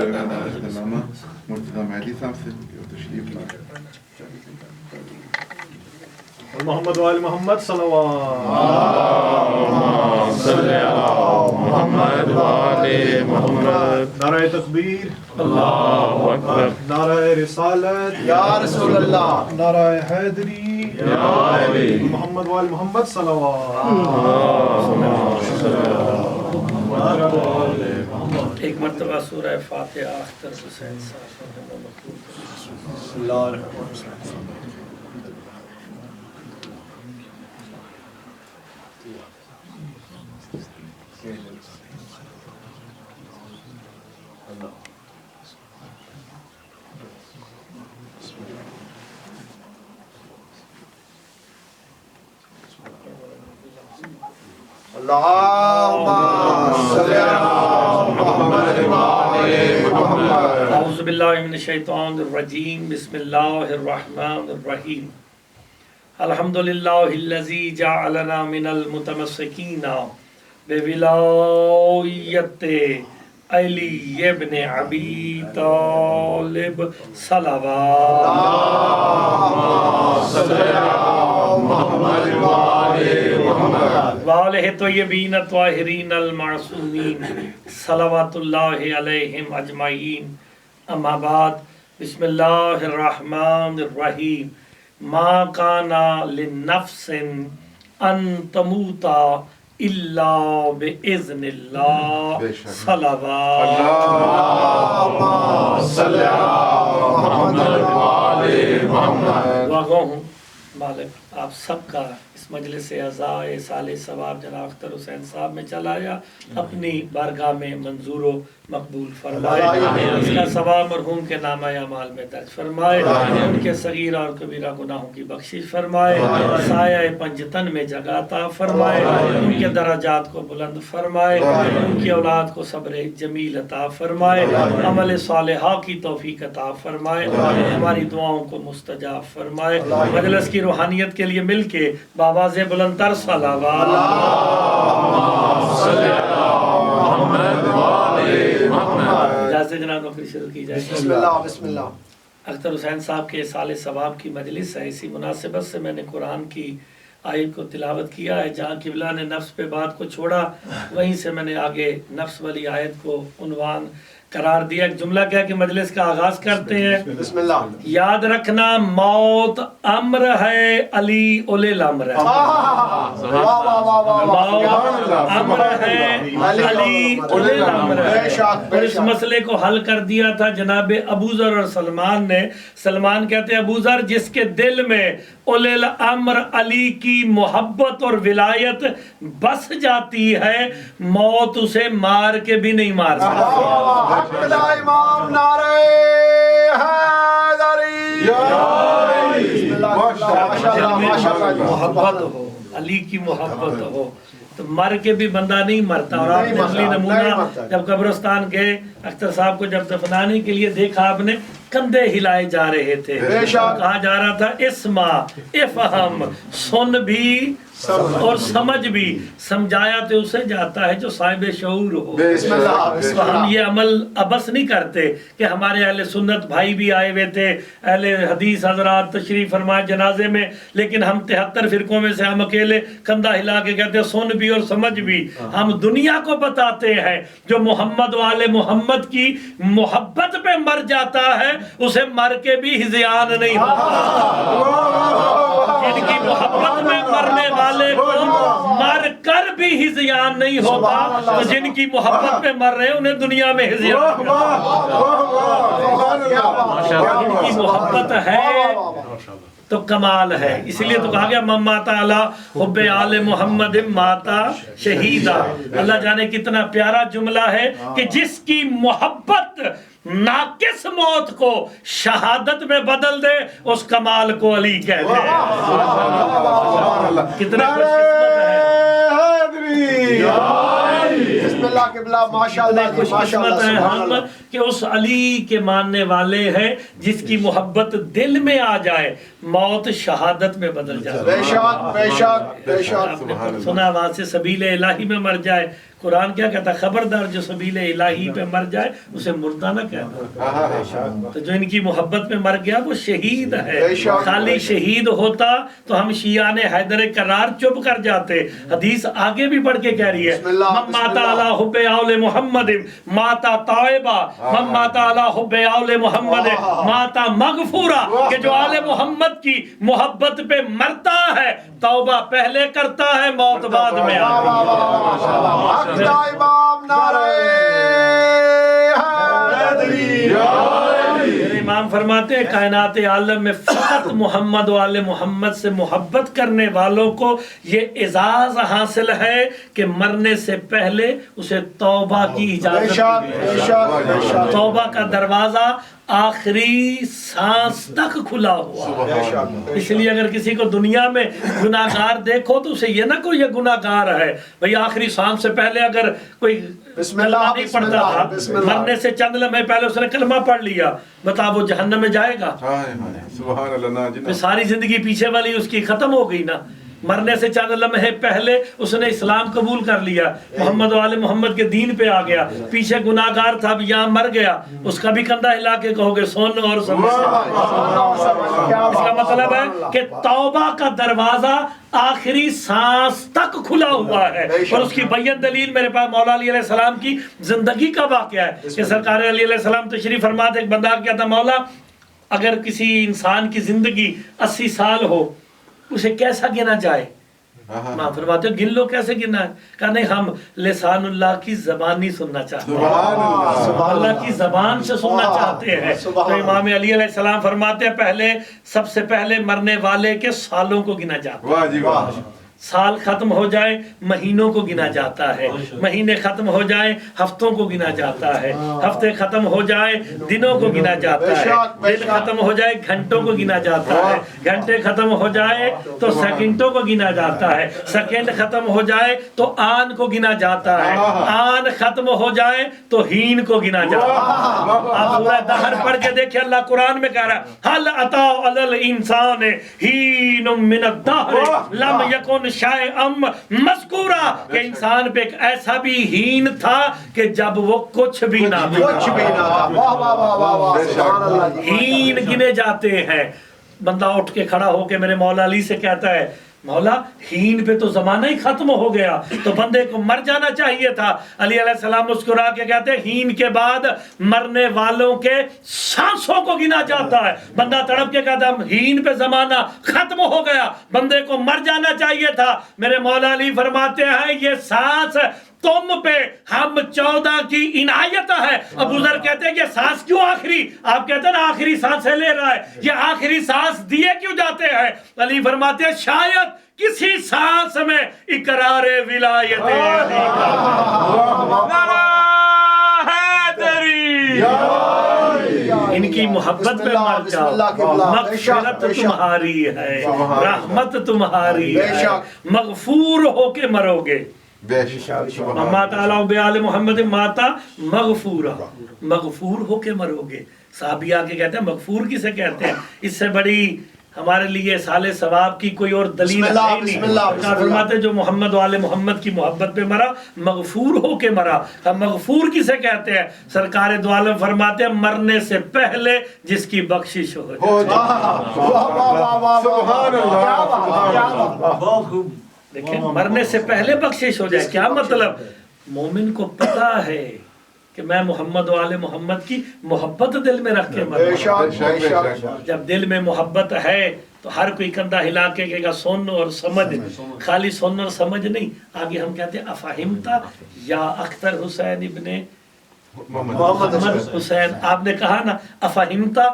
علامہ مرتضی مہدی صاحب سے تشریف لائے. محمد وآل محمد صلوات. اللہم صلی علی محمد وآل محمد. نعرہ تکبیر، اللہ اکبر. نعرہ رسالت یا رسول اللہ، نعرہ حیدری یا علی. محمد وآل محمد صلوات. ایک مرتبہ سورہ فاتحہ اختر حسین صاحب اللہ الرحمن الرحیم. اعوذ باللہ من الشیطان الرجیم. بسم اللہ الرحمن الرحیم. الحمدللہ الذی جعلنا من المتمسکین بولایت علی ابن ابی طالب صلوات. وآلہ طیبین الطاہرین المعصومین صلوات اللہ علیہم اجمعین. اما بعد، بسم اللہ الرحمن الرحیم. ما کانا لنفس ان تموتا الا باذن اللہ. صلوات. واقع ہوں مالک آپ سب کا اس مجلس اعزاء سال ثواب جناب اختر حسین صاحب میں چلایا اپنی بارگاہ میں منظور و مقبول فرمائے. اس کا ثواب مرحوم کے نامہ اعمال میں درج فرمائے. ان کے صغیر اور کبیرہ گناہوں کی بخشش فرمائے. سایہ پنجتن میں جگہ عطا فرمائے. ان کے درجات کو بلند فرمائے. ان کی اولاد کو صبر جمیل عطا فرمائے. عمل صالحہ کی توفیق عطا فرمائے. ہماری دعاؤں کو مستجاب فرمائے. مجلس کی روحانیت کے لیے مل کے بآواز بلند تر صلوات. اجازت جناب نوکری شروع کی جائے. بسم اللہ بسم اللہ. اختر حسین صاحب کے سال ثواب کی مجلس ہے. اسی مناسبت سے میں نے قرآن کی آیت کو تلاوت کیا ہے. جہاں قبلہ نے نفس پہ بات کو چھوڑا وہیں سے میں نے آگے نفس والی آیت کو عنوان قرار دیا. ایک جملہ کیا کہ مجلس کا آغاز کرتے ہیں. بسم اللہ. یاد رکھنا موت امر ہے، علی اولی الامر ہے. موت امر ہے، علی اولی الامر ہے. اور اس مسئلے کو حل کر دیا تھا جناب ابو ذر اور سلمان نے. سلمان کہتے ہیں ابو ذر جس کے دل میں اولی الامر علی کی محبت اور ولایت بس جاتی ہے موت اسے مار کے بھی نہیں مار سکتی. امام نعرہ حیدری. محبت ہو، علی کی محبت ہو تو مر کے بھی بندہ نہیں مرتا. اور آپ نے اصلی نمونہ جب قبرستان گئے اختر صاحب کو جب دفنانے کے لیے دیکھا آپ نے کندھے ہلائے جا رہے تھے. کہا جا رہا تھا اسما افہم، سن بھی اور سمجھ بھی. سمجھایا تو اسے جاتا ہے جو صاحب شعور ہو. تو ہم یہ عمل ابس نہیں کرتے کہ ہمارے اہل سنت بھائی بھی آئے ہوئے تھے، اہل حدیث حضرات تشریف فرمائے جنازے میں، لیکن ہم 73 فرقوں میں سے ہم اکیلے کندھا ہلا کے کہتے ہیں سن بھی اور سمجھ بھی. ہم دنیا کو بتاتے ہیں جو محمد والے محمد کی محبت پہ مر جاتا ہے اسے مر کے بھی ہذیان نہیں ہوتا. جن کی محبت میں مرنے والے کو مر کر بھی ہذیان نہیں ہوتا تو جن کی محبت میں مر رہے ہیں انہیں دنیا میں ہذیان. جن کی محبت ہے تو کمال ہے. اس لیے تو کہا گیا من مات علی حب آل محمد ماتا شہیدا. اللہ جانے کتنا پیارا جملہ ہے کہ جس کی محبت ناقص موت کو شہادت میں بدل دے اس کمال کو علی کہتے ہیں. کتنا خوش قسمت ہے. بسم اللہ قبلہ ماشاءاللہ خوش قسمت ہے ہم کہ اس علی کے ماننے والے ہیں جس کی محبت دل میں آ جائے موت شہادت میں بدل جائے. بے شک بے شک بے شک. آپ نے سنا وہاں سے سبیل الہی میں مر جائے قرآن کیا کہتا ہے؟ خبردار جو سبیل الہی پہ مر جائے اسے مردہ نہ کہنا۔ تو جو ان کی محبت میں مر گیا وہ شہید ہے۔ خالی شہید ہوتا تو ہم شیعان حیدر کرار چپ کر جاتے۔ حدیث آگے بھی بڑھ کے کہہ رہی ہے من مات علی حب آل محمد ماتا طائبہ، من مات علی حب آل محمد ماتا مغفورا، کہ جو آل محمد کی محبت پہ مرتا ہے توبہ پہلے کرتا ہے، موت بعد میں آتی ہے۔ امام نعرہ حیدری۔ امام فرماتے ہیں کائنات عالم میں فقط محمد و آل محمد سے محبت کرنے والوں کو یہ اعزاز حاصل ہے کہ مرنے سے پہلے اسے توبہ کی اجازت ہے۔ توبہ کا دروازہ آخری سانس تک کھلا ہوا۔ اس لیے اگر کسی کو دنیا میں گناہگار دیکھو تو اسے یہ نہ کوئی یہ گناہگار ہے بھئی، آخری سانس سے پہلے اگر کوئی کلمہ نہیں پڑھتا تھا، مرنے سے چند لمحے پہلے اس نے کلمہ پڑھ لیا، بتا وہ جہنم میں جائے گا؟ سبحان اللہ، ساری زندگی پیچھے والی اس کی ختم ہو گئی نا۔ مرنے سے چند لمحے پہلے اس نے اسلام قبول کر لیا، محمد و آل محمد کے دین پہ آ گیا، پیچھے گناہگار تھا اب یہاں مر گیا، اس کا بھی کندھا ہلا کے کہو گے سن اور سمجھ۔ اس کا مطلب ہے کہ توبہ کا دروازہ آخری سانس تک کھلا ہوا ہے۔ اور اس کی بیت دلیل میرے پاس مولا علی علیہ السلام کی زندگی کا واقعہ ہے کہ سرکار علی علیہ السلام تشریف فرماتے، ایک بندہ کیا تھا، مولا اگر کسی انسان کی زندگی 80 سال ہو اسے کیسا گنا جائے؟ ماں فرماتے ہو گن لو، کیسے گنا ہے؟ کہا نہیں، ہم لسان اللہ کی زبانی سننا چاہتے ہیں، اللہ کی زبان سے سننا چاہتے ہیں۔ تو امام علی علیہ السلام فرماتے ہیں پہلے سب سے پہلے مرنے والے کے سالوں کو گنا جاتا ہے۔ سال ختم ہو جائے مہینوں کو گنا جاتا ہے، مہینے ختم ہو جائیں ہفتوں کو گنا جاتا ہے، ہفتے ختم ہو جائے دنوں کو گنا جاتا ہے، دن ختم ہو جائے گھنٹوں کو گنا جاتا ہے، گھنٹے ختم ہو جائے تو سیکنڈوں کو گنا جاتا ہے، سیکنڈ ختم ہو جائے تو آن کو گنا جاتا ہے، آن ختم ہو جائے تو ہین کو گنا جاتا ہے۔ آپ سورہ دہر پڑھ کے دیکھیں، اللہ قرآن میں کہہ رہا ہے حل اتا علی الانسان حین من الدہر لم یکن شیئم مذکورا، کہ انسان پہ ایک ایسا بھی ہین تھا کہ جب وہ کچھ بھی نہ تھا۔ ہین گنے جاتے ہیں۔ بندہ اٹھ کے کھڑا ہو کے میرے مولا علی سے کہتا ہے مولا ہین پہ تو زمانہ ہی ختم ہو گیا، تو بندے کو مر جانا چاہیے تھا۔ علی علیہ السلام مسکرا کے کہتے ہیں ہین کے بعد مرنے والوں کے سانسوں کو گنا جاتا ہے۔ بندہ تڑپ کے کہتا ہے ہین پہ زمانہ ختم ہو گیا، بندے کو مر جانا چاہیے تھا۔ میرے مولا علی فرماتے ہیں یہ سانس تم پہ ہم 14 کی عنایت ہے۔ ابو ذر کہتے ہیں یہ سانس کیوں آخری؟ آپ کہتے ہیں نا آخری سانسیں لے رہا ہے، یہ آخری سانس دیے کیوں جاتے ہیں؟ علی فرماتے ہیں شاید کسی سانس میں اقرار ولایت علی ان کی محبت میں مر جاؤ، مغفرت تمہاری ہے، رحمت تمہاری ہے، مغفور ہو کے مرو گے۔ ماتا علیہ بآل محمد ماتا مغفورا، مغفور ہو کے مرو گے۔ صحابی آ کے کہتے ہیں مغفور کسے کہتے ہیں؟ اس سے بڑی ہمارے لیے سال ثواب کی کوئی اور دلیل ہے نہیں۔ فرماتے جو محمد و آل محمد کی محبت پہ مرا مغفور ہو کے مرا۔ ہم مغفور کسے کہتے ہیں؟ سرکار دو عالم فرماتے ہیں مرنے سے پہلے جس کی بخشش ہو جائے۔ دیکھیں مرنے سے پہلے بخشش ہو جائے، کیا مطلب؟ مومن کو پتا ہے کہ میں محمد و آل محمد کی محبت دل میں رکھ کے مروں۔ جب دل میں محبت ہے تو ہر کوئی کندھا ہلا کے کہے گا سن اور سمجھ، خالی سن اور سمجھ نہیں۔ آگے ہم کہتے ہیں افہمتا یا اختر حسین ابن محمد حسین، آپ نے کہا نا افہمتا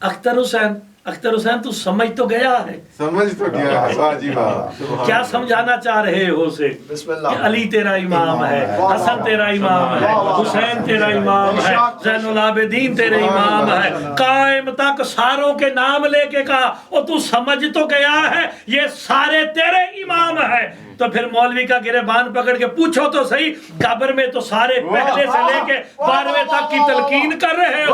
اختر حسین، اختر حسین تو سمجھ تو گیا ہے، سمجھ تو گیا ہے، کیا سمجھانا چاہ رہے ہو اسے؟ کہ علی تیرا امام ہے، حسن تیرا امام ہے، حسین تیرا امام ہے، زین العابدین تیرے امام ہے، قائم تک ساروں کے نام لے کے کہا اور تو سمجھ تو گیا ہے یہ سارے تیرے امام ہیں۔ تو پھر مولوی کا گریبان پکڑ کے پوچھو تو صحیح، قبر میں تو سارے پہلے سے لے کے 12ویں تک کی تلقین کر رہے ہو،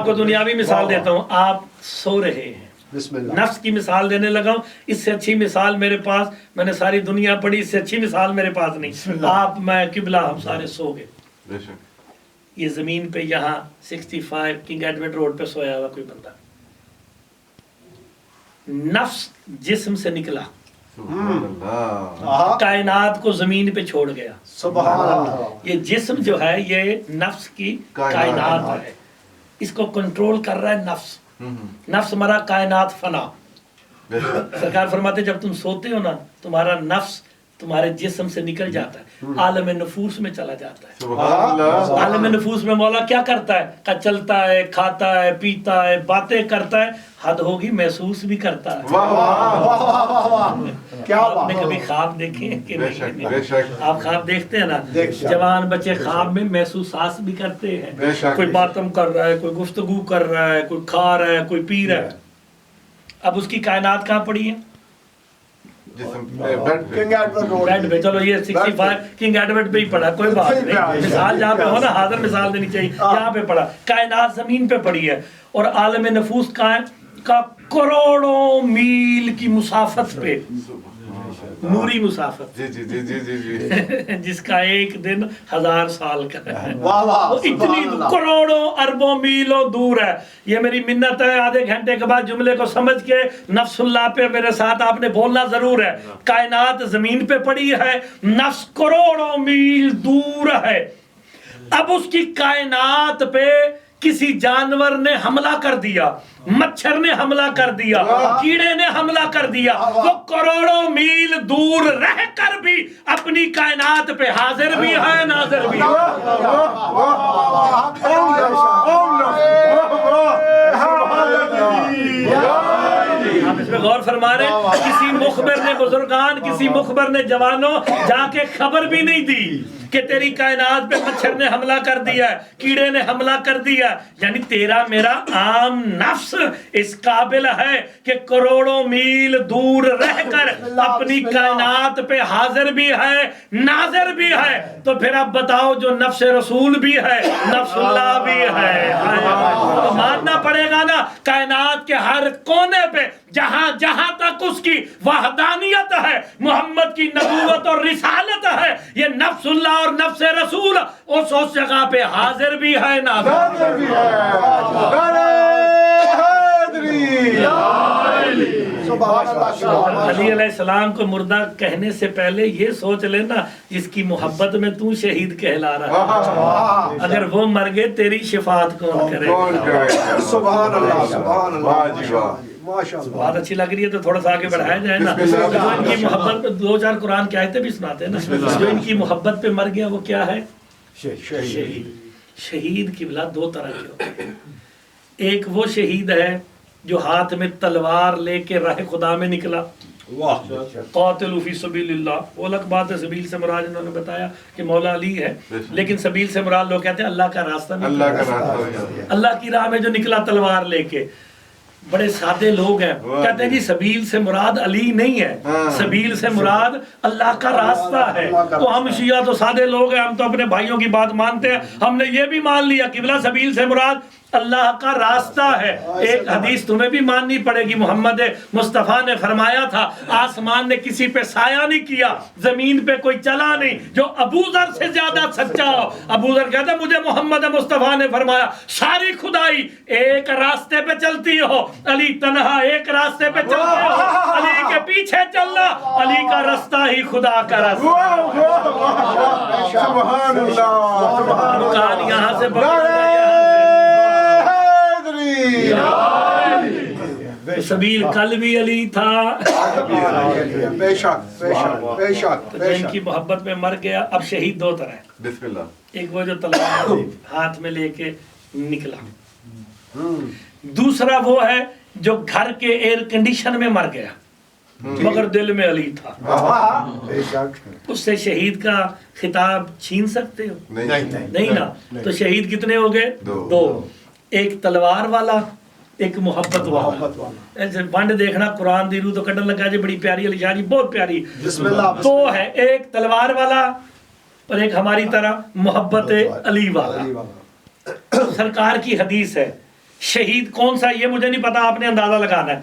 آپ کو دنیاوی مثال دیتا ہوں. آپ سو رہے ہیں, بسم اللہ. نفس کی مثال دینے لگا ہوں. اس سے اچھی مثال میرے پاس, میں نے ساری دنیا پڑھی, اس سے اچھی مثال میرے پاس نہیں. آپ, میں, قبلہ, ہم سارے سو گئے. بے شک. یہ زمین پہ یہاں 65 کنگ ایڈورڈ روڈ پہ سویا ہوا کوئی بندہ, نفس جسم سے نکلا, سبحان اللہ. کائنات کو زمین پہ چھوڑ گیا. سبحان اللہ. یہ جسم جو ہے یہ نفس کی کائنات ہے, اس کو کنٹرول کر رہا ہے نفس. نفس مرا, کائنات فنا. بے شک. سرکار فرماتے جب تم سوتے ہو نا, تمہارا نفس تمہارے جسم سے نکل جاتا ہے, عالم نفوس میں چلا جاتا ہے. سبحان اللہ. عالم نفوس میں مولا کیا کرتا ہے, کہ چلتا ہے, کھاتا ہے, پیتا ہے, باتیں کرتا ہے, حد ہوگی محسوس بھی کرتا ہے. واہ واہ. واہ واہ واہ. کیا آپ بات نے ہے. کبھی خواب دیکھے ہیں کہ بے نہیں؟ شک بے شک. آپ خواب دیکھتے ہیں نا, دیکھتے ہیں. جوان بچے خواب میں محسوسات بھی کرتے ہیں. بے شک. کوئی باتم کر رہا ہے, کوئی گفتگو کر رہا ہے, کوئی کھا رہا ہے, کوئی پی رہا ہے. اب اس کی کائنات کہاں پڑی ہے؟ جسم بیڈ پہ. King Edward road. بیڈ پہ. چلو یہ 65 کنگ ایڈورڈ پہ ہی پڑا, کوئی بات نہیں. مثال جہاں پہ ہو نا, حاضر مثال دینی چاہیے. یہاں پہ پڑا, کائنات زمین پہ پڑی ہے, اور عالم نفوس کہاں ہے؟ کا کروڑوں میل کی مسافت پہ, نوری مسافت, جی جی جی جی جی جی. جس کا ایک دن 1000 سال کا ہے. واہ واہ. وہ اتنی کروڑوں اربوں میلوں دور ہے. یہ میری منت ہے, آدھے گھنٹے کے بعد جملے کو سمجھ کے نفس اللہ پہ میرے ساتھ آپ نے بولنا ضرور ہے. کائنات زمین پہ پڑی ہے, نفس کروڑوں میل دور ہے. اب اس کی کائنات پہ کسی جانور نے حملہ کر دیا, مچھر نے حملہ کر دیا, کیڑے نے حملہ کر دیا, وہ کروڑوں میل دور رہ کر بھی اپنی کائنات پہ حاضر بھی ہے, ناظر بھی ہے. آپ اس میں غور فرما رہے ہیں, کسی مخبر نے بزرگان, کسی مخبر نے جوانوں جا کے خبر بھی نہیں دی کہ تیری کائنات پہ مچھر نے حملہ کر دیا ہے, کیڑے نے حملہ کر دیا. یعنی تیرا میرا عام نفس اس قابل ہے کہ کروڑوں میل دور رہ کر اپنی کائنات پہ حاضر بھی ہے, ناظر بھی ہے. تو پھر اب بتاؤ, جو نفس رسول بھی ہے, نفس اللہ بھی ہے, تو ماننا پڑے گا نا, کائنات کے ہر کونے پہ جہاں جہاں تک اس کی وحدانیت ہے, محمد کی نبوت اور رسالت ہے, یہ نفس اللہ اور نفس رسول اس جگہ پہ حاضر بھی ہے, ناظر بھی ہے. علی علیہ السلام کو مردہ کہنے سے پہلے یہ سوچ لینا, جس کی محبت میں تو شہید کہلا رہا ہے, اگر وہ مر گئے تیری شفاعت کون کرے گا؟ سبحان اللہ. سبحان اللہ. واہ جی واہ. بات اچھی لگ رہی ہے تو تھوڑا سا آگے بڑھایا جائے نا. جو ان کی محبت پہ 2-4 قرآن کی آیتیں بھی سناتے ہیں نا, جو ان کی محبت پہ مر گیا وہ کیا ہے؟ شہید. شہید کی بلا 2 طرح کے ہوتے ہیں. ایک وہ شہید ہے جو ہاتھ میں تلوار لے کے راہ خدا میں نکلا, قاتل فی سبیل اللہ. وہ الگ بات ہے, سبیل سے مراد انہوں نے بتایا کہ مولا علی ہے, لیکن سبیل سے مراد لوگ کہتے ہیں اللہ کا راستہ, اللہ کا راستہ, اللہ کی راہ میں جو نکلا تلوار لے کے. بڑے سادے لوگ ہیں, کہتے ہیں جی سبیل سے مراد علی نہیں ہے, سبیل سے مراد اللہ کا راستہ ہے. تو ہم شیعہ تو سادے لوگ ہیں, ہم تو اپنے بھائیوں کی بات مانتے ہیں, ہم نے یہ بھی مان لیا کہ بلا سبیل سے مراد اللہ کا راستہ ہے. ایک حدیث تمہیں بھی ماننی پڑے گی, محمد مصطفیٰ نے فرمایا تھا آسمان نے کسی پہ سایہ نہیں کیا, زمین پہ کوئی چلا نہیں جو ابو ذر سے زیادہ سچا ہو. ابو ذر کہتا ہے مجھے محمد مصطفیٰ نے فرمایا ساری خدائی ایک راستے پہ چلتی ہو, علی تنہا ایک راستے پہ چلتے ہو, علی کے پیچھے چلنا, علی کا راستہ ہی خدا کا راستہ. سبحان اللہ. کان یہاں سے سبیل کل بھی علی تھا, بے شک بے شک بے شک. جن کی محبت میں مر گیا. اب شہید 2 طرح ہے, بسم اللہ. ایک وہ جو تلوار ہاتھ میں لے کے نکلا, دوسرا وہ ہے جو گھر کے ایئر کنڈیشن میں مر گیا مگر دل میں علی تھا. بے شک. اس سے شہید کا خطاب چھین سکتے ہو؟ نہیں نا. تو شہید کتنے ہو گئے؟ 2. ایک تلوار والا, ایک محبت والا. ایسے بانڈ دیکھنا, قرآن دی روح تو کٹن لگا جی, بڑی پیاری علی شاہ جی, بہت پیاری. بسم اللہ. 2 ہے, ایک تلوار والا اور ایک ہماری طرح محبت علی والا. سرکار کی حدیث ہے شہید کون سا یہ مجھے نہیں پتا، آپ نے اندازہ لگانا ہے.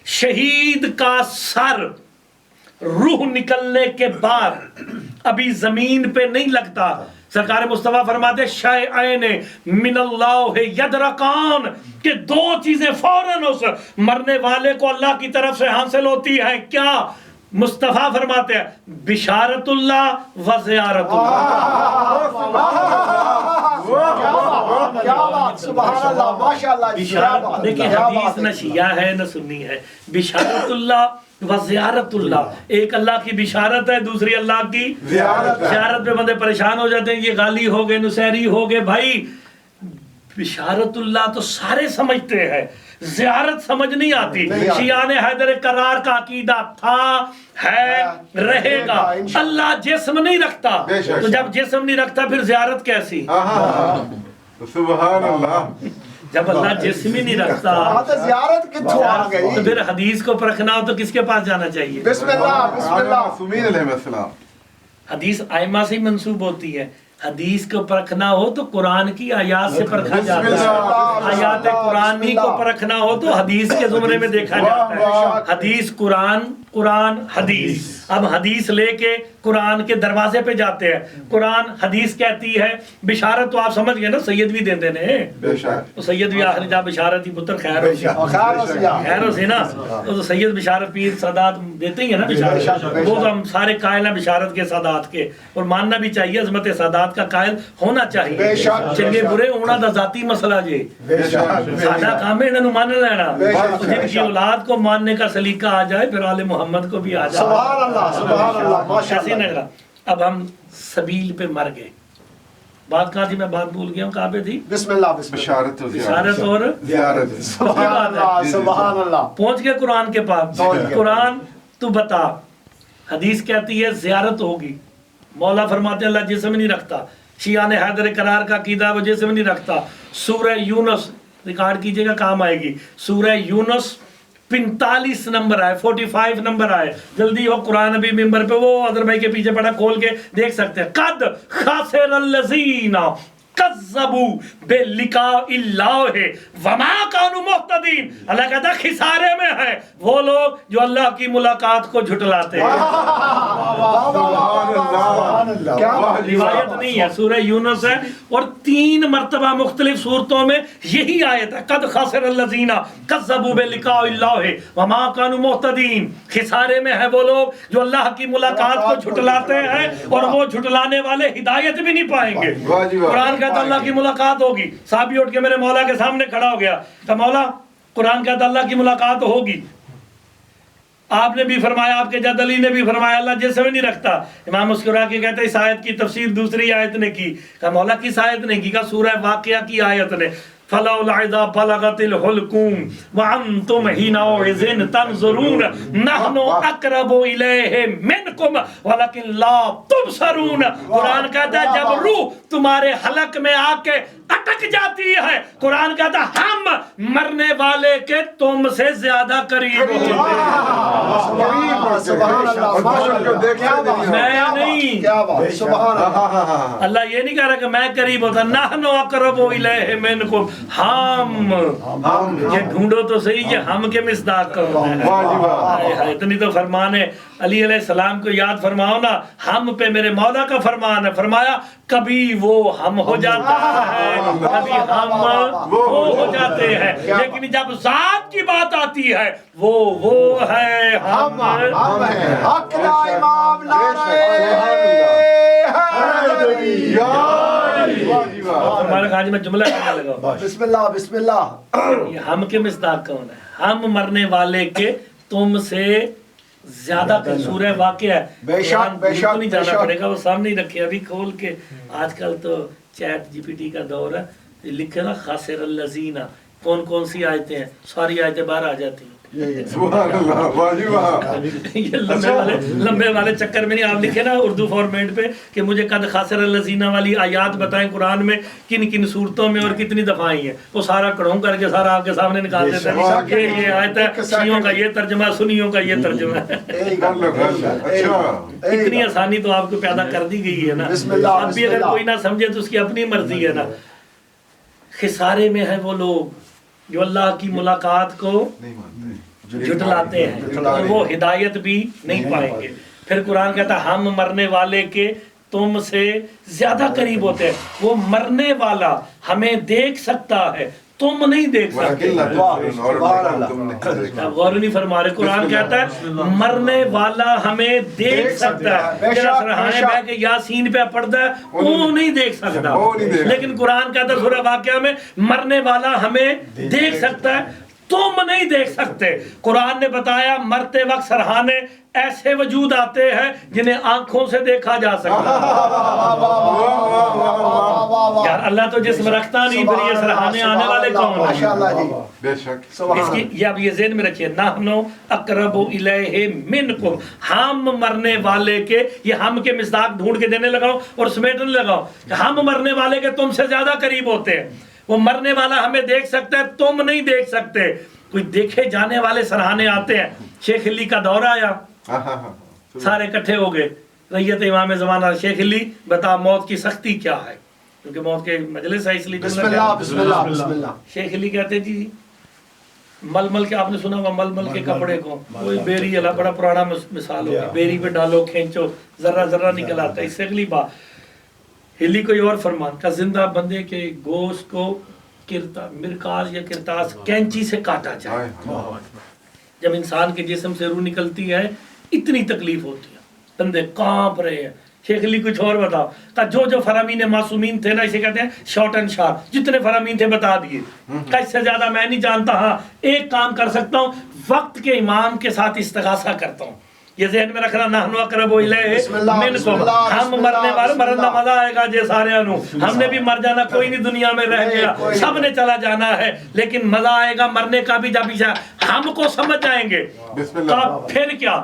شہید کا سر روح نکلنے کے بعد ابھی زمین پہ نہیں لگتا. سرکار مصطفیٰ فرماتے شیئین من اللہ یدرکان کہ دو چیزیں فوراً اس مرنے والے کو اللہ کی طرف سے حاصل ہوتی ہیں. کیا؟ مصطفیٰ فرماتے ہیں بشارت اللہ و زیارت اللہ. سبحان اللہ ماشاءاللہ. بشارت دیکھیں حدیث نہ شیعہ ہے نہ سنی ہے. بشارت اللہ و زیارت اللہ، ایک اللہ کی بشارت ہے، دوسری اللہ کی زیارت پہ بندے پریشان ہو جاتے ہیں، یہ غالی ہو گئے نصیری ہو گئے. بھائی بشارت اللہ تو سارے سمجھتے ہیں، زیارت سمجھ نہیں آتی. شیعہ نے حیدر کرار کا عقیدہ تھا، ہے، رہے گا. اللہ جسم نہیں رکھتا، تو جب جسم نہیں رکھتا پھر زیارت کیسی؟ سبحان اللہ. جب اللہ جسم ہی نہیں رکھتا زیارت کتوں آ گئی؟ تو پھر حدیث کو پرکھنا ہو تو کس کے پاس جانا چاہیے؟ بسم اللہ بسم اللہ. معصومین علیہ السلام. حدیث ائمہ سے ہی منسوب ہوتی ہے. حدیث کو پرکھنا ہو تو قرآن کی آیات سے پرکھا جاتا ہے. آیات قرآنی کو پرکھنا ہو تو حدیث کے زمرے میں دیکھا جاتا ہے. حدیث قرآن، قرآن حدیث. اب حدیث لے کے قرآن کے دروازے پہ جاتے ہیں. قرآن حدیث کہتی ہے بشارت، تو آپ سمجھ گئے نا، سید بھی دیتے ہیں. بے سید بھی آخری جا بشارت ہی پتر خیر ہو سی نا، تو سید بشارت پیر سادات دیتے ہی ہیں نا بشارت. وہ تو ہم سارے قائل ہیں بشارت کے سادات کے، اور ماننا بھی چاہیے، عظمت سادات کا قائل ہونا چاہیے. چنگے برے ہونا دا ذاتی مسئلہ جی، سادہ کام ہے انہوں مان لینا. جن کی اولاد کو ماننے کا سلیقہ آ جائے پھر آل محمد کو بھی آ جائے. سبحان اللہ سبحان اللہ ماشاءاللہ. اب ہم سبیل پہ مر گئے. بات کہاں تھی؟ میں بات بھول گیا ہوں. کہاں پہ تھی؟ بسم اللہ بسم اللہ. بشارت و بشارت اور زیارت. سبحان اللہ سبحان اللہ. پہنچ گئے قرآن کے پاس. قرآن تو بتا، حدیث کہتی ہے زیارت ہوگی. مولا فرماتے ہیں اللہ جسم نہیں رکھتا. شیعہ نے حیدر کرار کا عقیدہ وہ جسم نہیں رکھتا. سورہ یونس ریکارڈ کیجئے گا، کام آئے گی. سورہ یونس 45 نمبر آئے، 45 نمبر آئے. جلدی ہو، قرآن ابھی ممبر پہ، وہ ادھر بھائی کے پیچھے پڑا، کھول کے دیکھ سکتے ہیں. قد خاسر الذین کذبوا بلقاء اللہ وما کانوا مہتدین. اللہ کہتا ہے خسارے میں ہے وہ لوگ جو اللہ کی ملاقات کو جھٹلاتے ہیں. روایت نہیں ہے، سورہ یونس ہے، اور 3 مرتبہ مختلف صورتوں میں یہی آیت ہے. قد خسر الذین کذبوا بلقاء اللہ وما کانوا مہتدین. خسارے میں ہے وہ لوگ جو اللہ کی ملاقات کو جھٹلاتے ہیں، اور وہ جھٹلانے والے ہدایت بھی نہیں پائیں گے. قرآن کہتا اللہ کی ملاقات ہوگی. صحابی اٹھ کے میرے مولا کے سامنے کھڑا ہو گیا، کہ مولا قرآن کہتا اللہ کی ملاقات ہوگی. آپ نے بھی فرمایا، آپ کے جد علی نے بھی فرمایا اللہ جسم نہیں رکھتا. امام مسکرا کے کہتے ہیں اس آیت کی تفسیر دوسری آیت نے کی. کہ مولا کس آیت نے کی؟ کہ سورہ واقعہ کی آیت نے. فلولا اذا بلغت الحلقوم وانتم حينئذ تنظرون نحن اقرب الیہ منکم ولکن لا تبصرون. قرآن کہتا ہے جب روح تمہارے حلق میں آ کے اٹک جاتی ہے، قرآن کہتا ہے ہم مرنے والے کے تم سے زیادہ قریب ہوتے ہیں. سبحان اللہ. میں نہیں، اللہ یہ نہیں کہہ رہا کہ میں قریب ہوتا. نحن اقرب الیہ منکم، ہم. یہ ڈھونڈو تو صحیح، یہ ہم کے مصداق کرنا ہے. اتنی تو فرمان ہے. علی علیہ السلام کو یاد فرماؤ نا، ہم پہ میرے مولا کا فرمان ہے. فرمایا کبھی وہ ہم ہو جاتا ہے، کبھی ہم وہ ہو جاتے ہیں، لیکن جب ذات کی بات آتی ہے وہ ہے ہم. اقرا امام نعرہ ہمارے خاج میں جملہ کہنے لگا. بسم اللہ بسم اللہ. یہ ہم کے مصداق کون ہے؟ ہم مرنے والے کے تم سے زیادہ. سورہ واقعہ ہے، بے شک بے شک نہیں جانا پڑے گا، وہ سامنے ہی رکھے ابھی کھول کے. آج کل تو چیٹ جی پی ٹی کا دور ہے، لکھے نا خاسر الذین، کون کون سی آیتیں ہیں، ساری آیتیں باہر آ جاتی ہیں. سبحان اللہ. واجب. یہ لمبے والے چکر میں نہیں. آپ لکھے نا اردو فارمیٹ پہ کہ مجھے قد خاسر الذین والی آیات بتائیں قرآن میں کن کن صورتوں میں اور کتنی دفعہ آئی ہیں. وہ سارا کڑھوں کر کے سارا آپ کے سامنے نکال دیتے ہیں کہ یہ آیت ہے، شیعوں کا یہ ترجمہ، سنیوں کا یہ ترجمہ ہے. اتنی آسانی تو آپ کو پیدا کر دی گئی ہے نا. اب بھی اگر کوئی نہ سمجھے تو اس کی اپنی مرضی ہے نا. خسارے میں ہے وہ لوگ جو اللہ کی ملاقات کو نہیں مانتے. جھٹلاتے ہیں اور وہ ہدایت بھی نہیں پائیں گے. پھر قرآن کہتا ہے ہم مرنے والے کے تم سے زیادہ قریب ہوتے ہیں. وہ مرنے والا ہمیں دیکھ سکتا ہے، تم نہیں دیکھ سکتے. غور نہیں فرما رہے. قرآن کہتا ہے مرنے والا ہمیں دیکھ سکتا ہے. سرحانے بہ کے یاسین پہ پڑھتا ہے وہ نہیں دیکھ سکتا، لیکن قرآن کہتا ہے سورہ واقعہ میں مرنے والا ہمیں دیکھ سکتا ہے، تم نہیں دیکھ سکتے. قرآن نے بتایا مرتے وقت سرحانے ایسے وجود آتے ہیں جنہیں آنکھوں سے دیکھا جا سکتا یار اللہ تو جسم رکھتا نہیں، پھر یہ سرحانے آنے والے کون ہیں؟ بے شک. اس کی یہ اب یہ ذہن میں رکھیے، نحنو اقرب الیہ منکم، ہم مرنے والے کے، یہ ہم کے مصداق ڈھونڈ کے دینے لگاؤ اور سمیٹنے لگاؤ کہ ہم مرنے والے کے تم سے زیادہ قریب ہوتے ہیں. وہ مرنے والا ہمیں دیکھ سکتا ہے، تم نہیں دیکھ سکتے. کوئی دیکھے جانے والے سرحانے آتے ہیں. شیخ علی کا دورہ آیا، سارے اکٹھے ہو گئے، ریت امام زمانہ شیخ علی بتا موت کی سختی کیا ہے، کیونکہ موت کے مجلس ہے اس لیے بسم اللہ بسم اللہ بسم اللہ. شیخ علی کہتے جی ململ کے، آپ نے سنا ہوا ململ کے کپڑے کو، وہی بیری اللہ بڑا پرانا مثال ہوگی، بیری پہ ڈالو کھینچو ذرہ ذرہ نکل آتا ہے. اس سے اگلی بات ہلی کوئی اور فرمان کا زندہ بندے کے گوشت کو مرکاز یا کرتاس کینچی سے کاٹا جائے. جب انسان کے جسم سے روح نکلتی ہے اتنی تکلیف ہوتی ہے، بندے کانپ رہے ہیں. شیخ علی کچھ اور بتاؤ کہ جو فرامین معصومین تھے نا، اسے کہتے ہیں شارٹ اینڈ شارپ، جتنے فرامین تھے بتا دیے کہ اس سے زیادہ میں نہیں جانتا. ہاں ایک کام کر سکتا ہوں، وقت کے امام کے ساتھ استغاثہ کرتا ہوں. یہ ذہن میں رکھنا، نحنو اقرب الیہ منکم، ہم مرنے والے مرنا مزہ آئے گا جے سارے انو، ہم نے بھی مر جانا، کوئی نہیں دنیا میں رہ گیا، سب نے چلا جانا ہے، لیکن مزہ آئے گا مرنے کا بھی جب ہم کو سمجھ جائیں گے. پھر کیا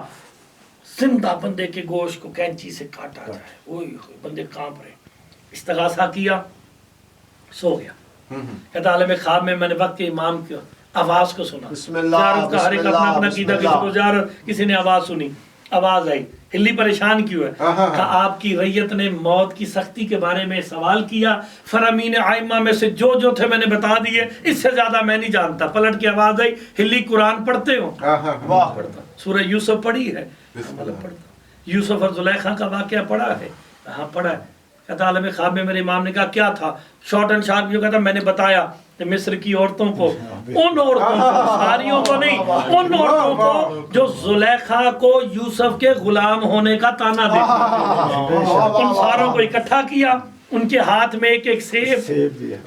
زندہ بندے کے گوشت کو کینچی سے کاٹا جائے. اوہ بندے کانپ رہے. استغاثہ کیا، سو گیا. کہتا عالم خواب میں نے وقت کے امام کی آواز کو سنا. زیارت کا ہر ایک اپنا اپنا قیدہ، کسی کو زیارت، کسی نے آواز سنی، آواز آئی. ہلی پریشان کیوں ہے کہ آپ کی ریت نے موت کی سختی کے بارے میں سوال کیا. فرامین آئمہ میں سے جو تھے میں نے بتا دیے، اس سے زیادہ میں نہیں جانتا. پلٹ کی آواز آئی، ہلی قرآن پڑھتے ہو؟ واہ پڑھتا. سورہ یوسف پڑھی ہے؟ پڑھتا. یوسف اور زلیخا کا واقعہ پڑھا ہے؟ ہاں پڑھا ہے. کہتا عالم خواب میں میرے امام نے کہا کیا تھا؟ شارٹ اینڈ شارپ جو کہتا میں نے بتایا کہ مصر کی عورتوں کو، ان عورتوں کو، ساریوں کو نہیں، ان عورتوں کو جو زلیخا کو یوسف کے غلام ہونے کا تانا دیتی، ان ساروں کو اکٹھا کیا. ان کے ہاتھ میں ایک ایک سیب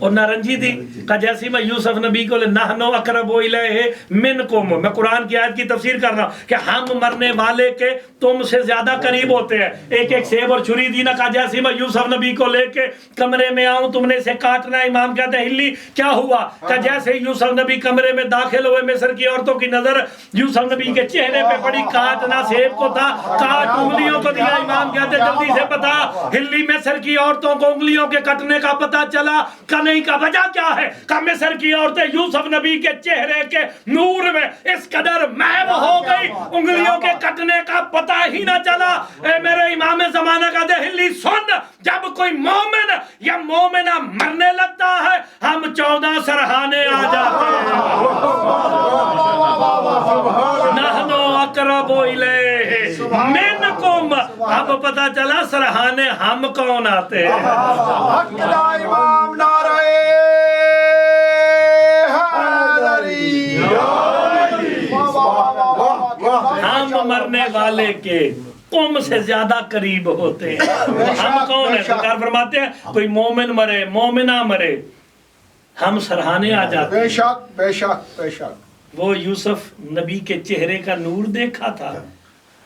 اور نارنجی دی کہ جیسی میں یوسف نبی کو نحنو اقرب الیہ منکم، میں قرآن کی آیت کی تفسیر کر رہا ہوں کہ ہم مرنے والے کے تم سے زیادہ قریب ہوتے ہیں. ایک ایک سیب اور چھری دی نا، کہ جیسی میں یوسف نبی کو لے کے کمرے میں آؤں تم نے اسے کاٹنا. امام کہتے ہیں ہلی کیا ہوا؟ کہ جیسے یوسف نبی کمرے میں داخل ہوئے، مصر کی عورتوں کی نظر یوسف نبی کے چہرے پہ پڑی. کاٹنا سیب کو تھا، کاٹ انگلیوں کو دیا. امام کہتے ہیں جلدی سے بتا ہلی مصر کی عورتوں کو انگلیوں کے کٹنے کا پتہ چلا کہ نہیں؟ کا وجہ کیا ہے؟ کہ مصر کی عورتیں یوسف نبی کے چہرے کے نور میں اس قدر محو ہو گئی، انگلیوں کے کٹنے کا پتہ ہی نہ چلا. اے میرے امام زمانہ کا دہلی سن، جب کوئی مومن یا مومنہ مرنے لگتا ہے ہم 14 سرحانے آ جاتے ہیں. نحنو اقرب الیہ منکم. اب پتہ چلا سرحانے ہم کون آتے ہیں. حق دا امام نعرہ حیدری. ہم مرنے والے کے تم سے زیادہ قریب ہوتے ہیں. ہم کون ہیں؟ سرکار فرماتے ہیں کوئی مومن مرے، مومنہ مرے، ہم سرحانے آ جاتے ہیں. بے شک بے شک بے شک. وہ یوسف نبی کے چہرے کا نور دیکھا تھا،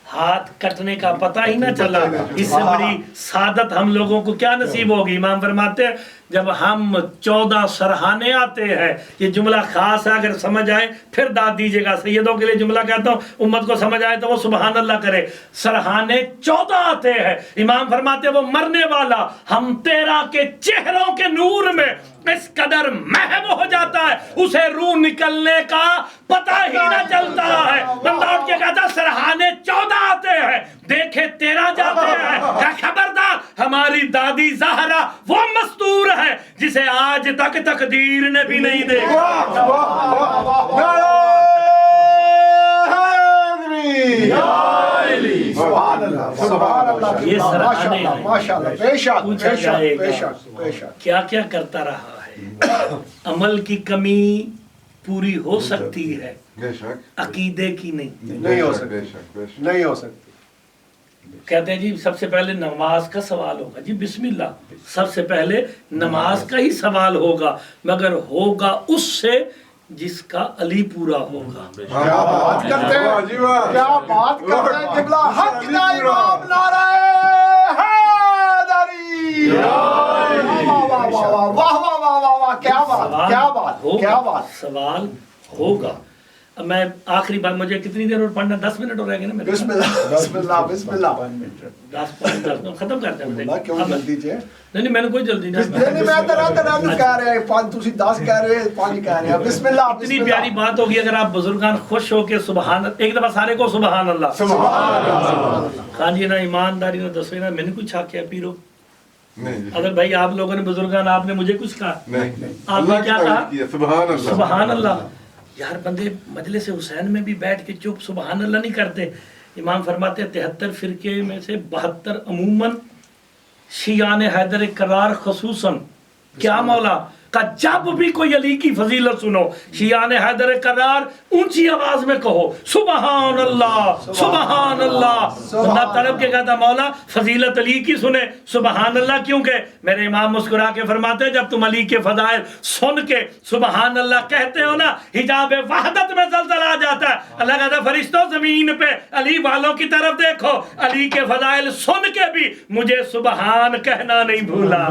ہاتھ کٹنے کا پتہ ہی نہ چلا. اس سے بڑی سعادت ہم لوگوں کو کیا نصیب ہوگی؟ امام فرماتے ہیں جب ہم 14 سرحانے آتے ہیں، یہ جملہ خاص ہے، اگر سمجھ آئے پھر داد دیجئے گا. سیدوں کے لیے جملہ کہتا ہوں، امت کو سمجھ آئے تو وہ سبحان اللہ کرے. سرحانے 14 آتے ہیں. امام فرماتے ہیں وہ مرنے والا ہم 13 کے چہروں کے نور میں اس قدر محو ہو جاتا ہے اسے روح نکلنے کا پتہ ہی نہ چلتا ہے. بندہ اٹھ کے کہتا سرحانے 14 آتے ہیں، دیکھے 13 جاتے ہیں. خبردار، ہماری دادی زہرا وہ مستور ہے جسے آج تک تقدیر نے بھی نہیں دیکھا. سبحان اللہ سبحان اللہ یہ سراہنے ہیں. ماشاءاللہ بے شک پوچھا بے شک جائے بے گا شک بے شک کیا کیا کرتا رہا ہے. عمل کی کمی پوری ہو سکتی ہے, بے شک عقیدے کی نہیں. نہیں ہو بے سکتی شک بے شک نہیں ہو سکتی. کہتے ہیں جی سب سے پہلے نماز کا سوال ہوگا. جی بسم اللہ, سب سے پہلے نماز کا ہی سوال ہوگا, مگر ہوگا اس سے جس کا علی پورا ہوگا. کیا بات کرتے واہ جی واہ. ہیں, کیا بات کرتے ہیں قبلہ حق کا امام نعرہ حیدری. واہ واہ واہ واہ واہ واہ واہ واہ, کیا بات کیا بات کیا بات. سوال ہوگا. اب میں آخری بات, مجھے کتنی دیر اور پڑھنا, 10 منٹ اور رہ گئے نا میرے. بسم اللہ بسم اللہ بسم اللہ. 10 ختم کرتے ہیں. اللہ کیوں جلدی جے نہیں میں نے کوئی جلدی نہیں میں ترا کہہ رہے ہیں 5 تسی 10 کہہ رہے ہیں 5 کہہ رہے ہیں. بسم اللہ اتنی پیاری بات ہوگی اگر آپ بزرگان خوش ہو کے سبحان, ایک دفعہ سارے کو سبحان اللہ. سبحان اللہ. خان جی نا ایمانداری نے دسویں نا میں نے کچھ کیا پیرو. نہیں جی. اگر بھائی آپ لوگوں نے بزرگان آپ نے مجھے کچھ کہا, نہیں آپ نے اللہ کی کیا کہا؟ تعریف کی ہے. سبحان اللہ سبحان اللہ. یار بندے مجلس حسین میں بھی بیٹھ کے چپ سبحان اللہ نہیں کرتے. امام فرماتے ہیں 73 فرقے میں سے 72 عموماً شیعان حیدر کرار خصوصاً. کیا مولا کہ جب بھی کوئی علی کی فضیلت سنو شیعان حیدر کرار اونچی آواز میں کہو سبحان اللہ سبحان اللہ. بندہ تڑپ کے کہتا مولا فضیلت علی کی سنے سبحان اللہ, کیونکہ میرے امام مسکرا کے فرماتے ہیں جب تم علی کے فضائل سن کے سبحان اللہ کہتے ہو نا, حجاب وحدت میں زلزلہ آ جاتا ہے. اللہ کہتا ہے فرشتوں زمین پہ علی والوں کی طرف دیکھو, علی کے فضائل سن کے بھی مجھے سبحان کہنا نہیں بھولا.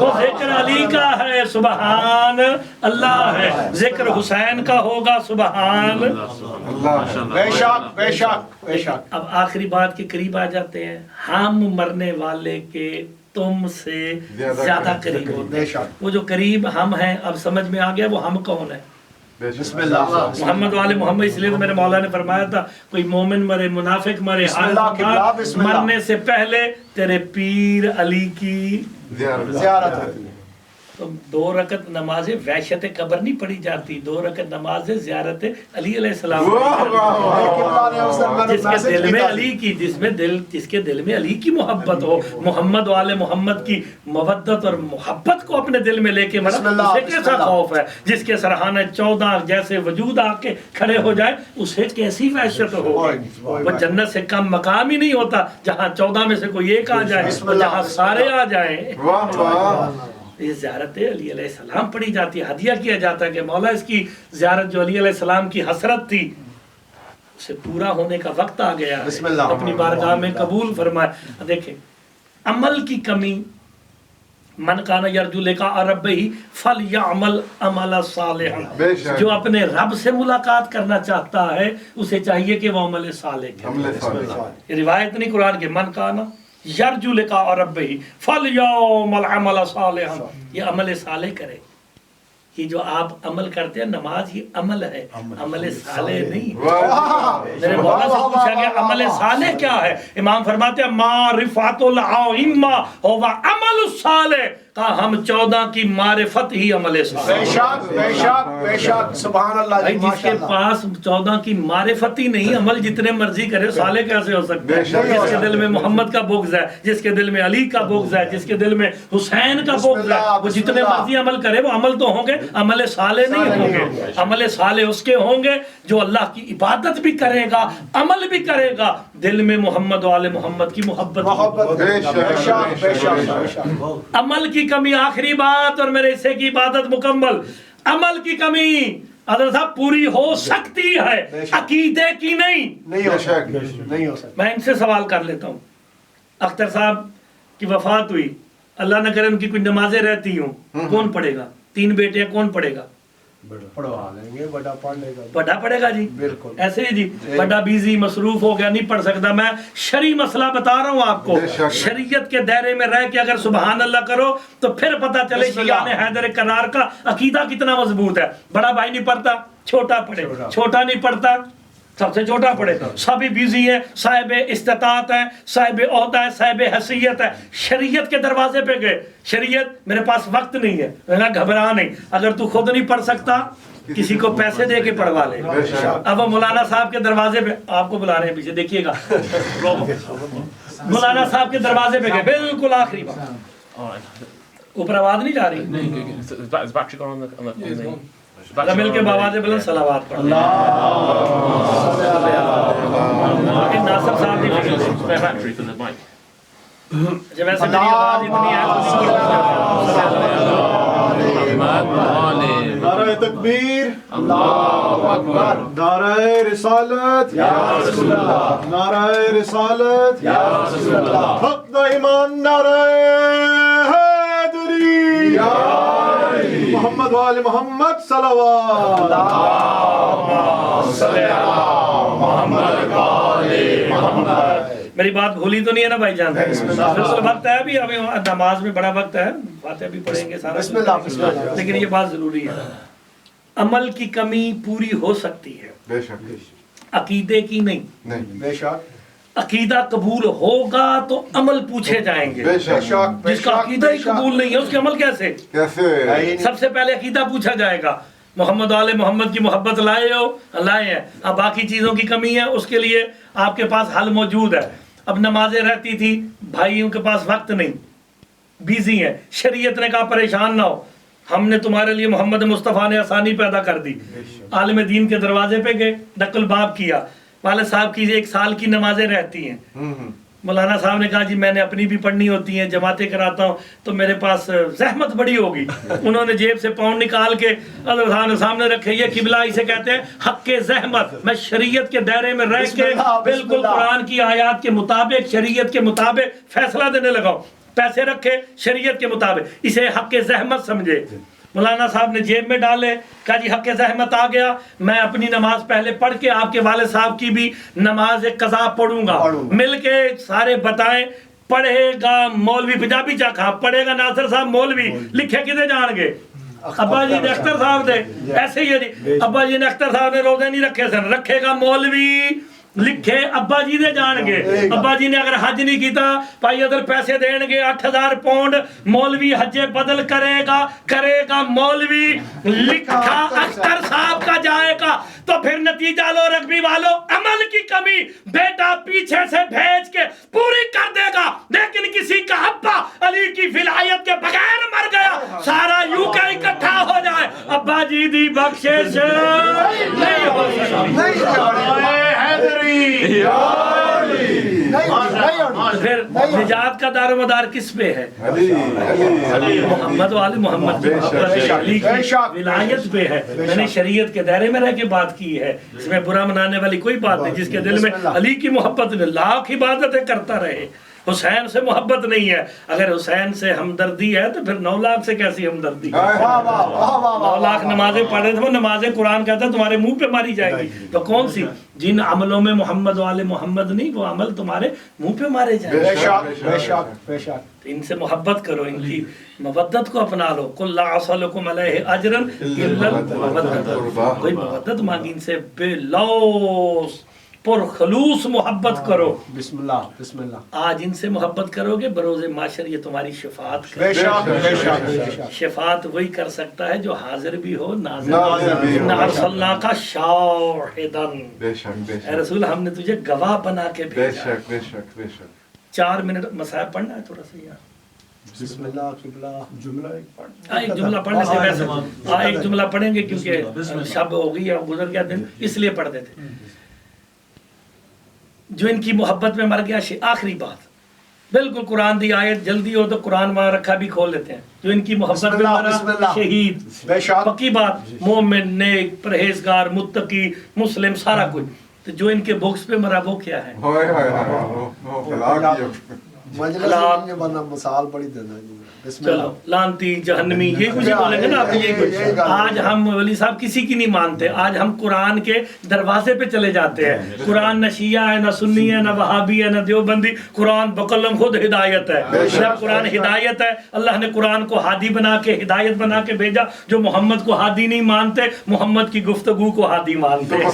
وہ ذکر علی کا ہے سبحان اللہ ہے, ذکر حسین کا ہوگا سبحان اللہ. بے شک بے شک بے شک. اب آخری بات کے قریب آ جاتے ہیں. ہم مرنے والے کے تم سے زیادہ قریب ہوتے بے ہیں. شک. وہ جو قریب ہم ہیں اب سمجھ میں آ گیا وہ ہم کون ہے. بے شک. بسم اللہ. محمد والے محمد, اس لیے تو میرے مولا نے فرمایا تھا کوئی مومن مرے منافق مرے بسم اللہ قبلہ, بسم اللہ. مرنے سے پہلے تیرے پیر علی کی زیارت. زیارت ہوتی ہے. تو 2 رکعت نماز وحشت قبر نہیں پڑھی جاتی, 2 رکعت نماز زیارت علی علیہ السلام. واہ واہ واہ. جس کے دل میں علی کی جس کے دل میں علی کی محبت ہو, محمد والے محمد کی مودت اور محبت کو اپنے دل میں لے کے مرا, اسے کیسا خوف ہے. جس کے سرحانہ 14 جیسے وجود آ کے کھڑے ہو جائے اسے کیسی وحشت ہو. وہ جنت سے کم مقام ہی نہیں ہوتا جہاں 14 میں سے کوئی ایک آ جائے اور جہاں سارے آ جائیں. واہ واہ. یہ زیارت علی علیہ السلام پڑھی جاتی ہے. ہدیہ کیا جاتا ہے کہ مولا اس کی زیارت جو علی علیہ السلام کی حسرت تھی اسے پورا ہونے کا وقت آ گیا ہے, بسم اللہ. اپنی بارگاہ میں قبول فرمائے. دیکھیں عمل کی کمی, من کان یرجو لقاء ربہ فلیعمل عملا صالحا. بے شک. جو اپنے رب سے ملاقات کرنا چاہتا ہے اسے چاہیے کہ وہ عمل صالح کرے. عمل صالح. یہ روایت نہیں قرآن کے, من کانا یرجو لقاء ربہ فلیعمل عملا صالحا, یہ عمل صالح کرے. یہ جو آپ عمل کرتے ہیں نماز یہ عمل ہے, عمل صالح نہیں. میرے مولا سے پوچھا گیا عمل صالح کیا ہے, امام فرماتے ہیں معرفت الائمہ هو عمل صالح. کہا ہم 14 کی معرفت ہی عمل صالح. بے شک بے شک بے شک. سبحان اللہ. بھائی جس کے پاس 14 کی معرفت ہی نہیں, عمل جتنے مرضی کرے صالح کیسے ہو سکتا ہے. جس کے دل میں محمد کا بغض ہے, جس کے دل میں علی کا بغض ہے, جس کے دل میں حسین کا بغض ہے, وہ جتنے مرضی عمل کرے وہ عمل تو ہوں گے, عمل صالح نہیں ہوں گے. عمل صالح اس کے ہوں گے جو اللہ کی عبادت بھی کرے گا, عمل بھی کرے گا, دل میں محمد والے محمد کی محبت. بے شک. بے شک. عمل کی کمی, آخری بات اور میرے حصے کی عبادت مکمل. عمل کی کمی حضرت صاحب پوری ہو سکتی ہے, عقیدے کی نہیں. نہیں ہو سکتی. نہیں ہو سکتی. میں ان سے سوال کر لیتا ہوں. اختر صاحب کی وفات ہوئی, اللہ نہ کرے ان کی کوئی نمازیں رہتی ہوں, کون پڑھے گا؟ 3 بیٹے ہیں, کون پڑھے گا؟ پڑھوا لیں گے, بڑا پڑھ لے گا. بڑا پڑھے گا جی. بالکل ایسے ہی جی, بڑا بیزی مصروف ہو گیا نہیں پڑھ سکتا. میں شرعی مسئلہ بتا رہا ہوں آپ کو, شریعت کے دائرے میں رہ کے اگر سبحان اللہ کرو تو پھر پتہ چلے شیعان حیدر کرار کا عقیدہ کتنا مضبوط ہے. بڑا بھائی نہیں پڑھتا, چھوٹا پڑھے, چھوٹا نہیں پڑھتا سب سے چھوٹا پڑھے. سبھی بیزی ہیں, صاحب استطاعت ہیں, صاحب عہدہ ہے, صاحب حیثیت ہے. شریعت کے دروازے پہ گئے, شریعت میرے پاس وقت نہیں ہے. میں نے کہا گھبرا نہیں, اگر تو خود نہیں پڑھ سکتا کسی کو پیسے دے کے پڑھوا لے. اب وہ مولانا صاحب کے دروازے پہ, آپ کو بلا رہے ہیں پیچھے دیکھیے گا, مولانا صاحب کے دروازے پہ گئے, بالکل آخری بات. اوپر آواز نہیں جا رہی, Is battery gone on the مل کے بابا بلند صلوات پڑھ. ناصر صاحب نہیں spare battery for the mic. جب ایسے میری آواز اتنی ہے. نعرہ تکبیر, نعرہ رسالت, نعرہ رسالت, حق دا ایمان, نعرہ حیدری, محمد وآل محمد صلوات. میری بات بھولی تو نہیں ہے نا بھائی جان؟ بالکل وقت ہے ابھی, ابھی نماز میں بڑا وقت ہے, فاتحہ بھی پڑھیں گے سارا, لیکن یہ بات ضروری ہے. عمل کی کمی پوری ہو سکتی ہے, بے شک عقیدے کی نہیں. بے شک عقیدہ قبول ہوگا تو عمل پوچھے جائیں گے. بے شک جس کا عقیدہ ہی قبول نہیں ہے اس کے عمل کیسے؟ کیسے؟ سب سے پہلے عقیدہ پوچھا جائے گا. محمد آل محمد کی محبت لائے ہو؟ لائے ہیں. اب باقی چیزوں کی کمی ہے, اس کے لیے آپ کے پاس حل موجود ہے. اب نمازیں رہتی تھی, بھائیوں کے پاس وقت نہیں, بیزی ہیں. شریعت نے کہا پریشان نہ ہو, ہم نے تمہارے لیے محمد مصطفیٰ نے آسانی پیدا کر دی. عالم دین کے دروازے پہ گئے, نقل الباب کیا. والد صاحب کی 1 سال کی نمازیں رہتی ہیں. مولانا صاحب نے کہا جی میں نے اپنی بھی پڑھنی ہوتی ہیں, جماعتیں کراتا ہوں, تو میرے پاس زحمت بڑی ہوگی. انہوں نے جیب سے پاؤنڈ نکال کے حضرت صاحب نے سامنے رکھے. یہ قبلہ اسے کہتے ہیں حق زحمت. میں شریعت کے دائرے میں رہ کے بالکل قرآن کی آیات کے مطابق, شریعت کے مطابق فیصلہ دینے لگا ہوں. پیسے رکھے شریعت کے مطابق, اسے حق زحمت سمجھے. مولانا صاحب نے جیب میں ڈالے, کہا جی حق زحمت آ گیا, میں اپنی نماز پہلے پڑھ کے آپ کے والد صاحب کی بھی نماز قضا پڑھوں گا. مل کے سارے بتائیں, پڑھے گا مولوی پنجابی چاکھا, پڑھے گا ناصر صاحب مولوی, لکھے کدے جان گے؟ ابا جی نے اختر صاحب دے, ایسے ہی ہے جی, ابا جی نے اختر صاحب نے روزے نہیں رکھے سن, رکھے گا مولوی, لکھے ابا جی دے جان گے. ابا جی نے اگر حج نہیں کیتا, بھائی ادھر پیسے دین گے 8000 پاؤنڈ, مولوی حج بدل کرے گا مولوی, لکھا اختر صاحب کا جائے گا. تو پھر نتیجہ لو رگبی والو, عمل کی کمی بیٹا پیچھے سے بھیج کے پوری کر دے گا, لیکن کسی کا ابا علی کی ولایت کے بغیر مر گیا, سارا یوں کا اکٹھا ہو جائے, ابا جی دی بخشش نہیں ہو سکتی. پھر نجات کا دار و مدار کس پہ ہے؟ محمد وآل محمد علی کی ولایت پہ ہے. میں نے شریعت کے دائرے میں رہ کے بات کی ہے, اس میں برا منانے والی کوئی بات نہیں. جس کے دل میں علی کی محبت نے لاکھ عبادتیں کرتا رہے, حسین سے محبت نہیں ہے. اگر حسین سے ہمدردی ہے تو پھر 9 لاکھ سے کیسی ہمدردی؟ 9 لاکھ نمازیں پڑھے تھے, وہ نمازیں قرآن کہتا ہے تمہارے منہ پہ ماری جائے گی. تو کون سی؟ جن عملوں میں محمد والے محمد نہیں, وہ عمل تمہارے منہ پہ مارے جائیں گے. ان سے محبت کرو, ان کی مودت کو اپنا لو. قل لا اسألکم علیہ اجرا الا المودۃ, کوئی مودت مانگی ان سے بے لوث پر خلوص محبت کرو. بسم اللہ بسم اللہ. آج ان سے محبت کرو گے, بروز محشر یہ تمہاری شفاعت کرے. شفاعت وہی کر سکتا ہے جو حاضر بھی ہو ناظر بھی ہو. ارسلنا کا شاہداً, اے رسول ہم نے تجھے گواہ بنا کے بھیجا. 4 منٹ مسائب پڑھنا ہے تھوڑا سا یار. بسم اللہ قبلہ جملہ ایک جملہ پڑھنے سے ویسے ایک جملہ پڑھیں گے کیونکہ شب ہو گئی ہے, گزر گیا دن, اس لیے پڑھ دیتے. جو ان کی محبت میں مر گیا, آخری بات, بالکل قرآن دی آیت جلدی ہو تو قرآن وہاں رکھا بھی کھول لیتے ہیں. جو ان کی محبت میں مرا شہید, پکی بات, مومن, نیک, پرہیزگار, متقی, مسلم, سارا کچھ. تو جو ان کے بکس پہ مرا وہ کیا ہے؟ مجلس میں بنا مثال بڑی دینا جی بسم چلو اللہ لانتی جہنمی یہ کچھ بولیں گے نا آپ یہی کچھ. آج ہم ولی صاحب کسی کی نہیں مانتے. آج ہم قرآن کے دروازے پہ چلے جاتے ہیں. قرآن نہ شیعہ ہے نہ سنی ہے نہ وہابی ہے نہ دیوبندی. قرآن بقلم خود ہدایت ہے. جب قرآن ہدایت ہے, اللہ نے قرآن کو ہادی بنا کے ہدایت بنا کے بھیجا. جو محمد کو ہادی نہیں مانتے محمد کی گفتگو کو ہادی مانتے ہیں.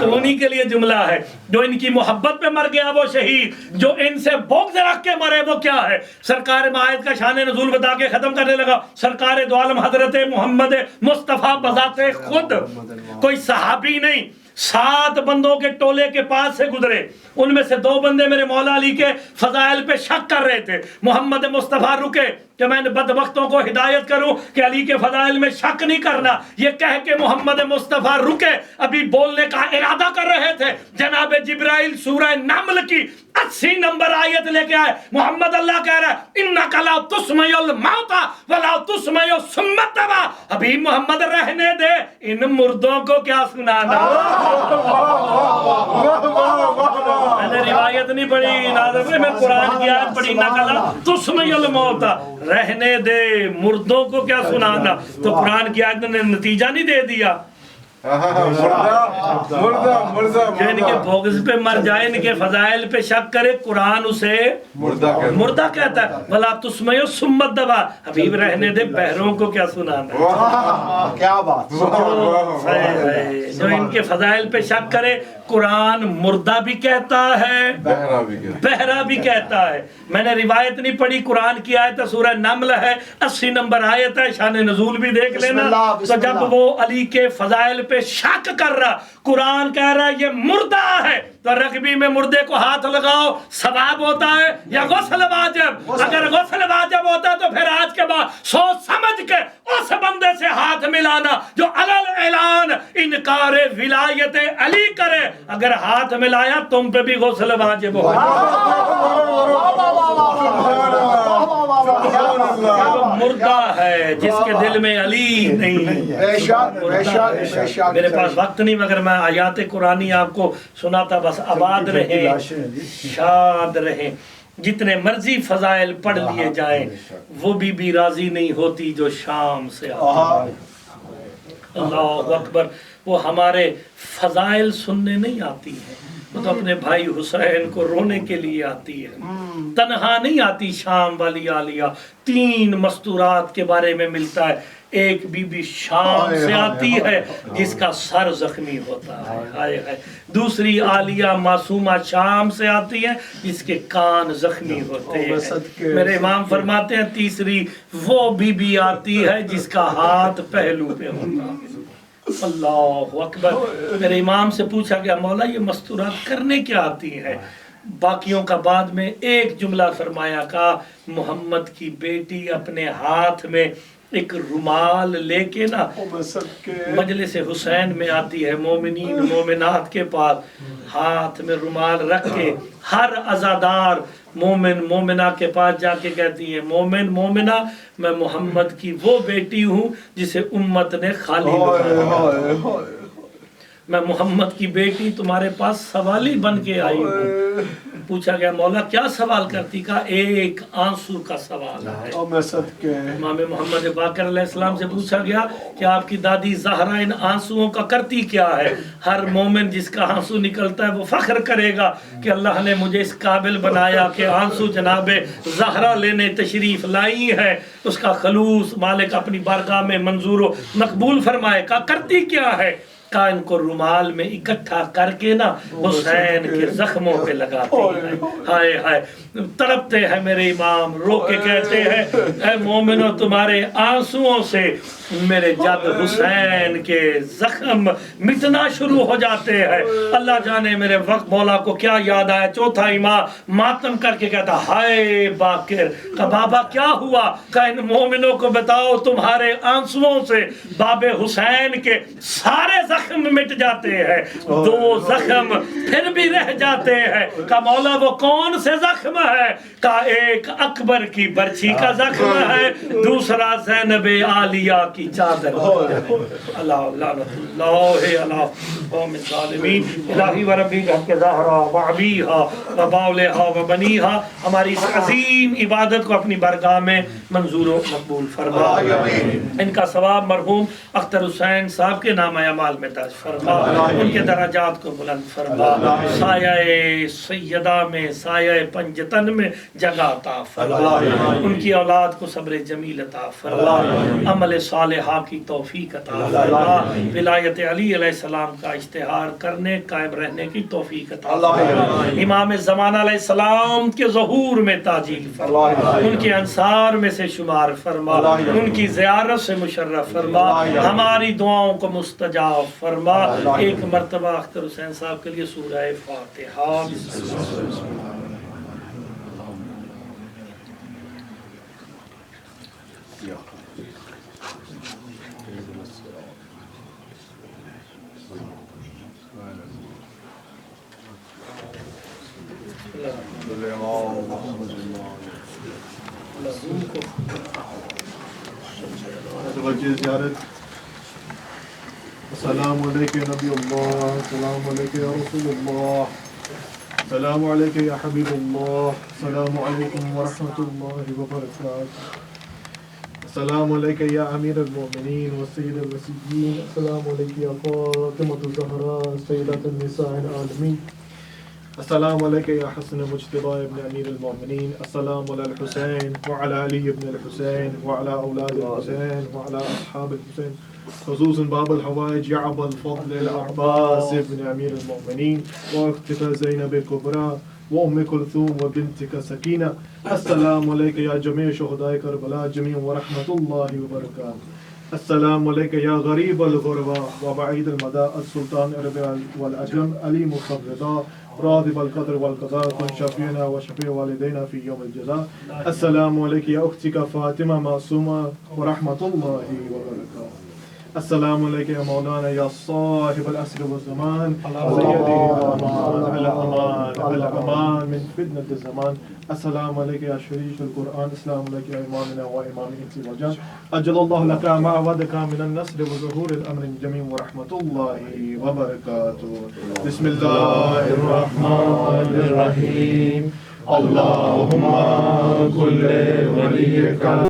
تو انہی کے لیے جملہ ہے. جو ان کی محبت پہ مر گیا وہ شہید, جو ان سے بغض رکھ کے مرے وہ کیا ہے. سرکار آیت کا شان نزول بتا کے ختم کرنے لگا. سرکار دو عالم حضرت محمد مصطفیٰ بذات خود, کوئی صحابی نہیں, 7 بندوں کے ٹولے کے پاس سے گزرے. ان میں سے 2 بندے میرے مولا علی کے فضائل پہ شک کر رہے تھے. محمد مصطفیٰ رکے کہ میں بدبختوں کو ہدایت کروں کہ علی کے فضائل میں شک نہیں کرنا. یہ کہہ کے محمد مصطفیٰ رکے, ابھی بولنے کا ارادہ کر رہے تھے. جناب جبرائیل سورہ نمل کی 80 نمبر آیت لے کے آئے. محمد اللہ کہہ رہا ہے انک لا تسمع الموتى ولا تسمع الصم الدواء. ابھی محمد رہنے دے, ان مردوں کو کیا سنانا. میں نے روایت نہیں پڑھی ناظر, میں قرآن کی آیت پڑھی انک لا تسمع الموتى, رہنے دے مردوں کو کیا سنانا. تو قرآن کی آیت نے نتیجہ نہیں دے دیا. جو ان کے بغض پہ مر جائے, ان کے فضائل پہ شک کرے, قرآن اسے مردہ کہتا ہے. وَلَا تُسْمَعُ الصُّمَّ الدَّوَاءَ, حبیب رہنے دے بہروں کو کیا سنانا. کیا بات. جو ان کے فضائل پہ شک کرے, قرآن مردہ بھی کہتا ہے بہرا بھی کہتا ہے. میں نے روایت نہیں پڑھی, قرآن کی آیت سورہ نمل ہے, 80 نمبر آیت ہے, شان نزول بھی دیکھ لینا. تو جب وہ علی کے فضائل پہ شک کر رہا, قرآن کہہ رہا ہے یہ مردہ ہے, تو رغبی میں مردے کو ہاتھ لگاؤ ثواب ہوتا ہے یا غسل واجب. اگر غسل واجب ہوتا ہے تو پھر آج کے بعد سوچ سمجھ کے اس بندے سے ہاتھ ملانا جو علل اعلان انکار ولایت علی کرے. اگر ہاتھ ملایا تم پہ بھی غسل واجب ہو. مردہ ہے جس کے دل میں علی نہیں. میرے پاس وقت نہیں, مگر میں آیات قرآنی آپ کو سناتا. بس آباد رہیں, شاد رہیں. جتنے مرضی فضائل پڑھ لیے جائیں, وہ بھی راضی نہیں ہوتی جو شام سے آتی. اللہ اکبر. وہ ہمارے فضائل سننے نہیں آتی ہے, وہ تو اپنے بھائی حسین کو رونے کے لیے آتی ہے. تنہا نہیں آتی شام والی عالیہ. 3 مستورات کے بارے میں ملتا ہے. ایک بی بی شام سے آتی ہے جس کا سر زخمی ہوتا ہے, ہائے ہائے. دوسری عالیہ معصومہ شام سے آتی ہے جس کے کان زخمی ہوتے ہیں. میرے امام فرماتے ہیں تیسری وہ بی بی آتی ہے جس کا ہاتھ پہلو پہ ہوتا ہے. اللہ اکبر. میرے امام سے پوچھا گیا مولا یہ مستورات کرنے کیا آتی ہے. باقیوں کا بعد میں ایک جملہ فرمایا, کہا محمد کی بیٹی اپنے ہاتھ میں ایک رومال لے کے نا مجلس حسین میں آتی ہے, مومنین مومنات کے پاس, ہاتھ میں رومال رکھ کے ہر عزادار مومن مومنہ کے پاس جا کے کہتی ہے مومن مومنہ میں محمد کی وہ بیٹی ہوں جسے امت نے خالی بنایا. میں محمد کی بیٹی تمہارے پاس سوالی بن کے آئی ہوں. پوچھا گیا مولا کیا سوال کرتی, کا ایک آنسو کا سوال ہے. امام محمد باقر علیہ السلام سے پوچھا گیا کہ آپ کی دادی زہرا ان آنسوؤں کا کرتی کیا ہے. ہر مومن جس کا آنسو نکلتا ہے وہ فخر کرے گا کہ اللہ نے مجھے اس قابل بنایا کہ آنسو جناب زہرا لینے تشریف لائی ہے, اس کا خلوص مالک اپنی بارگاہ میں منظور و مقبول فرمائے. کا کرتی کیا ہے, کا ان کو رومال میں اکٹھا کر کے نا حسین کے زخموں پہ لگاتے ہیں. ہائے ہائے تڑپتے ہیں میرے امام, رو کے کہتے ہیں اے مومنو تمہارے آنسوؤں سے میرے جد حسین کے زخم مٹنا شروع ہو جاتے ہیں. اللہ جانے میرے وقت مولا کو کیا یاد آیا. چوتھا امام ماتم کر کے کہتا ہائے باقر. کہ بابا کیا ہوا, کہ ان مومنوں کو بتاؤ تمہارے آنسوؤں سے باب حسین کے سارے زخم زخم مٹ جاتے ہیں، 2 زخم پھر بھی رہ جاتے ہیں۔ کہا مولا وہ کون سے زخم ہے؟ کہا ایک اکبر کی برچھی کا زخم ہے، دوسرا زینب عالیہ کی چادر۔ اللہ لعنت اللہ علی قوم الظالمین۔ الہی و ربی الحق زہرا وعبیہا وباولہا وبنیہا، ہماری اس عظیم عبادت کو اپنی بارگاہ میں منظور و مقبول فرما۔ ان کا ثواب مرحوم اختر حسین صاحب کے نام اعمال میں درج فرما، ان کے درجات کو بلند فرما، سایہ سیدہ میں سایہ پنجتن میں جگہ عطا فرما، ان کی اولاد کو صبر جمیل عطا فرما، عمل صالحہ کی توفیق عطا فرما، ولایت علی علیہ السلام کا اشتہار کرنے قائم رہنے کی توفیق عطا فرما، امام زمانہ علیہ السلام کے ظہور میں تاجیل فرما، ان کے انصار میں سے شمار فرما، ان کی زیارت سے مشرف فرما، ہماری دعاؤں کو مستجاب فرما۔ ایک مرتبہ اختر حسین صاحب کے لیے سورہ فاتحہ۔ توجہ زیارت۔ السلام علیکم نبی اللہ، السلام علیکم یا رسول اللہ، السلام علیکم یا حبیب اللہ، السلام علیکم ورحمۃ اللہ وبرکاتہ، السلام علیکم یا امیر المؤمنین والسید الوسیین، السلام علیکم یا فاطمۃ الزہراء سیدۃ النساء العالمین، السلام علیکم یا حسن مجتبی ابن امیر المؤمنین، السلام علی الحسین وعلی علی ابن الحسین وعلی اولاد الحسین وعلی اصحاب الحسین، خصوصاً باب الحوائج یا ابا الفضل العباس ابن امیر المؤمنین واختک زینب کبریٰ وام کلثوم وبنتک سکینہ، السلام علیکم یا جمیع شہداء کربلا جمیع ورحمۃ اللہ وبرکاتہ، السلام علیکم یا غریب الغرباء وبعید المدى السلطان اربع والعجم علیم الخبرضا راضب القدر والقضاء کن شفیعنا وشفیع والدینا فی یوم الجزاء، السلام علیکم یا اختک فاطمہ معصومہ ورحمۃ اللہ وبرکاتہ، السلام علیکم یا مولانا یا صاحب العصر والزمان سیدی الامان الامان الامان من فتنة الزمان، السلام علیکم یا شریف القرآن، السلام علیکم یا امامنا و امام انس وجان، اجل اللہ لک ما وعدک من النصر وظہور الامر جمیع ورحمۃ اللہ وبرکاتہ، بسم اللہ الرحمن الرحیم، اللہم کل ولیک